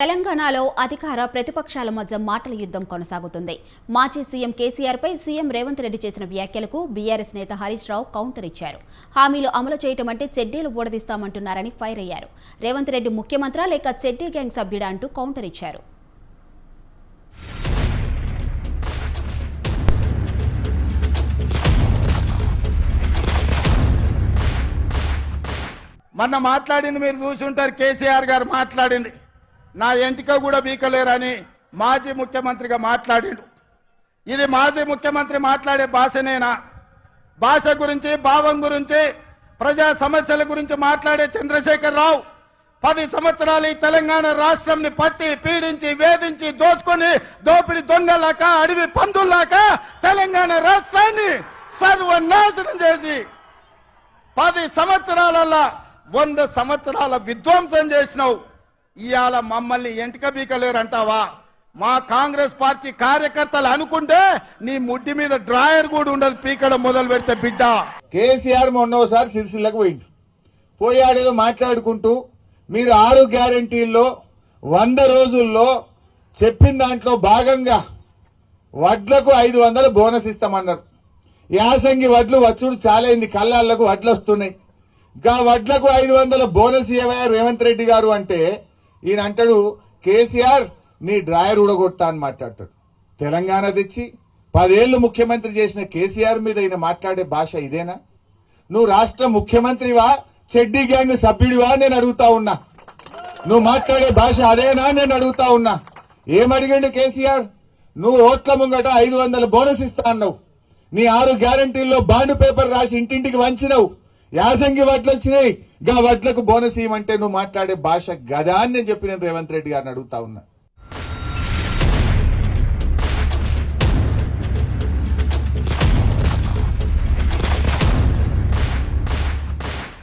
తెలంగాణలో అధికార ప్రతిపక్షాల మధ్య మాటల యుద్ధం కొనసాగుతుంది. మాజీ సీఎం కేసీఆర్ పై సీఎం రేవంత్ రెడ్డి చేసిన వ్యాఖ్యలకు బీఆర్ఎస్ నేత హరీష్ రావు కౌంటర్ ఇచ్చారు. హామీలు అమలు చేయటం అంటే చెడ్డీలు ఊడదీస్తామంటున్నారని ఫైర్ అయ్యారు. రేవంత్ రెడ్డి ముఖ్యమంత్రా లేక చెడ్డీ గ్యాంగ్ సభ్యుడా అంటూ కౌంటర్ ఇచ్చారు. మొన్న మాట్లాడింది మీరు చూసుంటారు. కేసీఆర్ గారు మాట్లాడింది నా ఎంటిక కూడా బీకలేరని మాజీ ముఖ్యమంత్రిగా మాట్లాడిండు. ఇది మాజీ ముఖ్యమంత్రి మాట్లాడే భాషనేనా? భాష గురించి, భావం గురించి, ప్రజా సమస్యల గురించి మాట్లాడే చంద్రశేఖర్ రావు 10 సంవత్సరాలు ఈ తెలంగాణ రాష్ట్రంని పట్టి పీడించి వేధించి దోసుకొని దోపిడి దొంగలాక అడవి పందుల్లాక తెలంగాణ రాష్ట్రాన్ని సర్వనాశనం చేసి 10 సంవత్సరాలలో 100 సంవత్సరాల విధ్వంసం చేసినావు. ఇవాళ మమ్మల్ని ఎంటిక బీకలేరంటావా? మా కాంగ్రెస్ పార్టీ కార్యకర్తలు అనుకుంటే నీ ముడ్డి మీద డ్రాయర్ కూడా ఉండదు పీకడం మొదలు పెడితే బిడ్డ. కేసీఆర్ మొన్నోసారి సిరిసిల్లకు పోయాడేదో మాట్లాడుకుంటూ మీరు 6 గ్యారంటీల్లో 100 రోజుల్లో చెప్పిన దాంట్లో భాగంగా వడ్లకు 500 బోనస్ ఇస్తామన్నారు. యాసంగి వడ్లు వచ్చుడు చాలైంది, కళ్ళాళ్లకు వడ్లు వస్తున్నాయి. గా వడ్లకు 500 బోనస్ ఇవ్వయా రేవంత్ రెడ్డి గారు అంటే ఈయన అంటాడు కేసీఆర్ నీ డ్రాయర్ ఊడగొడతా అని మాట్లాడతాడు. తెలంగాణ తెచ్చి 10 ఏళ్లు ముఖ్యమంత్రి చేసిన కేసీఆర్ మీద ఈయన మాట్లాడే భాష ఇదేనా? నువ్వు రాష్ట్ర ముఖ్యమంత్రివా, చెడ్డీ గ్యాంగ్ సభ్యుడివా నేను అడుగుతా ఉన్నా. నువ్వు మాట్లాడే భాష అదేనా నేను అడుగుతా ఉన్నా. ఏమడిగాడు కేసీఆర్? నువ్వు ఓట్ల ముంగట 500 బోనస్ ఇస్తా అన్నావు. నీ 6 గ్యారంటీల్లో బాండ్ పేపర్ రాసి ఇంటింటికి వంచినవు. యాసంగి వడ్లు వచ్చినాయి, గా వడ్లకు బోనస్ ఇవ్వమంటే నువ్వు మాట్లాడే భాష గదా అని నేను చెప్పి నేను రేవంత్ రెడ్డి గారిని అడుగుతా ఉన్నా.